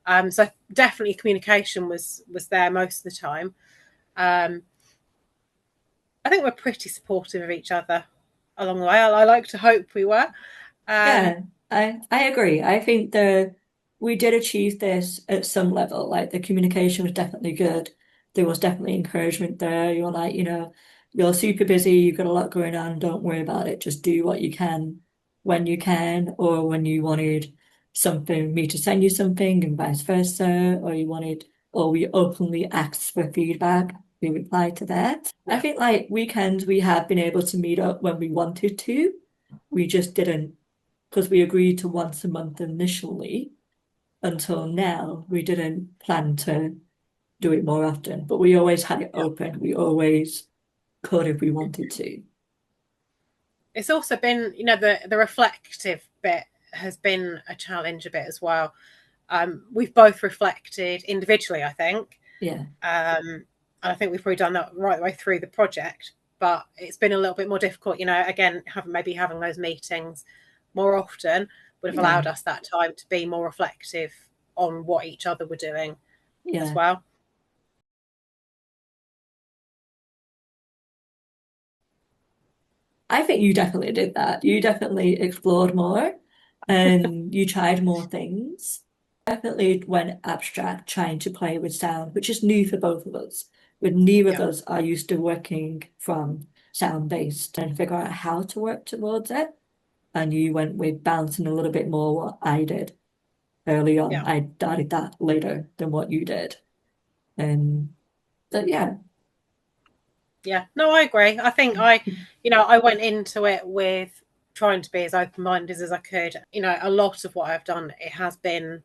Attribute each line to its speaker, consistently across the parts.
Speaker 1: So definitely communication was there most of the time. Um, I think we're pretty supportive of each other along the way. I like to hope we were. Um,
Speaker 2: Yeah, I agree. I think we did achieve this at some level. Like the communication was definitely good. There was definitely encouragement there. You're like, you're super busy, you've got a lot going on, don't worry about it. Just do what you can when you can, or when you wanted me to send you something and vice versa, or we openly asked for feedback, we replied to that. I
Speaker 1: yeah,
Speaker 2: think like weekends we have been able to meet up when we wanted to. We just didn't because we agreed to once a month initially. Until now, we didn't plan to do it more often, but we always had it
Speaker 1: yeah.
Speaker 2: open. We always could if we wanted to.
Speaker 1: It's also been, the reflective bit has been a challenge a bit as well. We've both reflected individually, I think.
Speaker 2: Yeah,
Speaker 1: And I think we've probably done that right the way through the project, but it's been a little bit more difficult, again, having those meetings more often would have
Speaker 2: yeah,
Speaker 1: allowed us that time to be more reflective on what each other were doing as
Speaker 2: yeah.
Speaker 1: well.
Speaker 2: I think you definitely did that. You definitely explored more and you tried more things. Definitely went abstract, trying to play with sound, which is new for both of us. But neither of
Speaker 1: Yeah.
Speaker 2: us are used to working from sound based and figure out how to work towards it. And you went with balancing a little bit more what I did early on.
Speaker 1: Yeah.
Speaker 2: I started that later than what you did. And but yeah,
Speaker 1: Yeah. No, I agree. I think I went into it with trying to be as open minded as I could. A lot of what I've done, it has been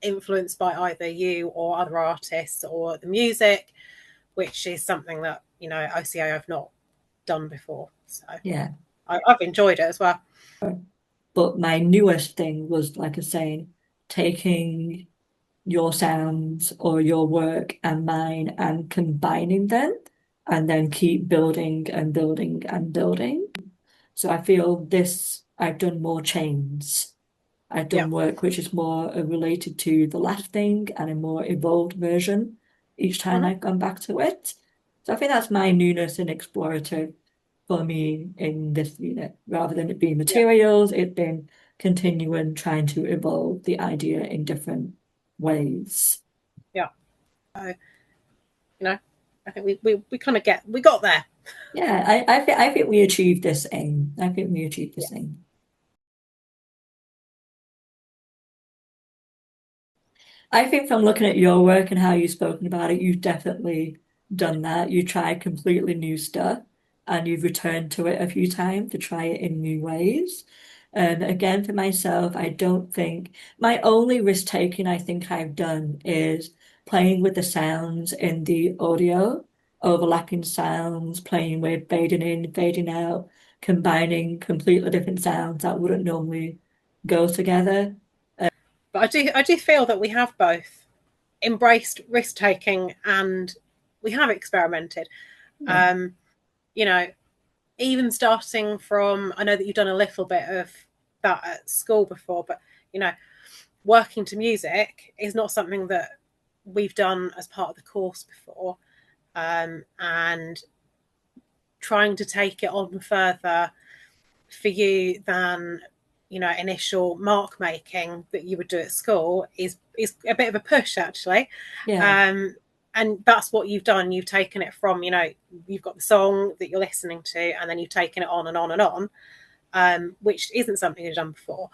Speaker 1: influenced by either you or other artists or the music, which is something that, OCA I've not done before. So
Speaker 2: yeah.
Speaker 1: I've enjoyed it as well.
Speaker 2: But my newest thing was, like I was saying, taking your sounds or your work and mine and combining them and then keep building and building and building. So I feel I've done more chains. I've
Speaker 1: Yeah.
Speaker 2: done work which is more related to the last thing and a more evolved version each time
Speaker 1: Hmm.
Speaker 2: I've gone back to it. So I think that's my newness and explorative for me in this unit. Rather than it being
Speaker 1: Yeah.
Speaker 2: materials, it's been continuing trying to evolve the idea in different ways.
Speaker 1: Yeah. So, you know, I think we kind of we got there.
Speaker 2: Yeah, I think we achieved this aim. I think we achieved
Speaker 1: Yeah.
Speaker 2: this aim. I think from looking at your work and how you've spoken about it, you've definitely done that. You tried completely new stuff and you've returned to it a few times to try it in new ways. And again, for myself, I don't think my only risk taking I think I've done is playing with the sounds in the audio, overlapping sounds, playing with fading in, fading out, combining completely different sounds that wouldn't normally go together.
Speaker 1: But I do feel that we have both embraced risk taking and we have experimented.
Speaker 2: Yeah,
Speaker 1: Um, you know, Even starting from, I know that you've done a little bit of that at school before, but you know, working to music is not something that we've done as part of the course before. And trying to take it on further for you than initial mark making that you would do at school is a bit of a push actually.
Speaker 2: yeah.
Speaker 1: um and that's what you've done. You've taken it from, you've got the song that you're listening to, and then you've taken it on and on and on, which isn't something you've done before.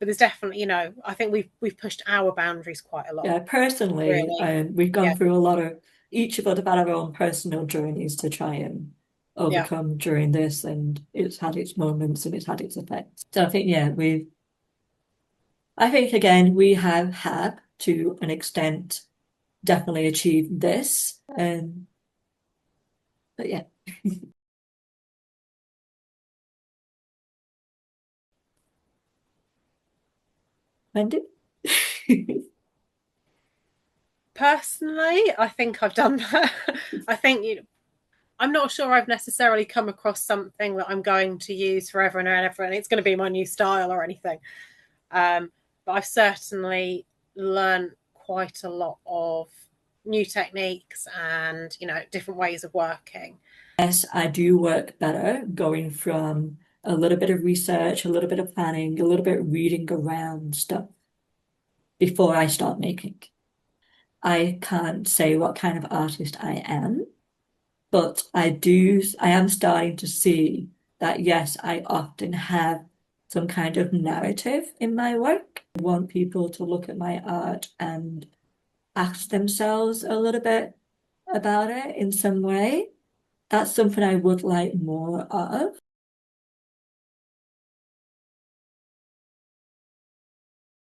Speaker 1: But there's definitely, I think we've pushed our boundaries quite a lot,
Speaker 2: Yeah, personally,
Speaker 1: really.
Speaker 2: we've gone
Speaker 1: Yeah.
Speaker 2: through each of us have had our own personal journeys to try and
Speaker 1: Yeah.
Speaker 2: overcome during this, and it's had its moments and it's had its effects. So I think, yeah, I think again, we have had to an extent definitely achieved this. But yeah, Wendy?
Speaker 1: Personally, I think I've done that. I think I'm not sure I've necessarily come across something that I'm going to use forever and ever, and it's going to be my new style or anything. But I've certainly learn quite a lot of new techniques and, different ways of working.
Speaker 2: Yes, I do work better going from a little bit of research, a little bit of planning, a little bit of reading around stuff before I start making. I can't say what kind of artist I am, but I am starting to see that yes, I often have some kind of narrative in my work. I want people to look at my art and ask themselves a little bit about it in some way. That's something I would like more of.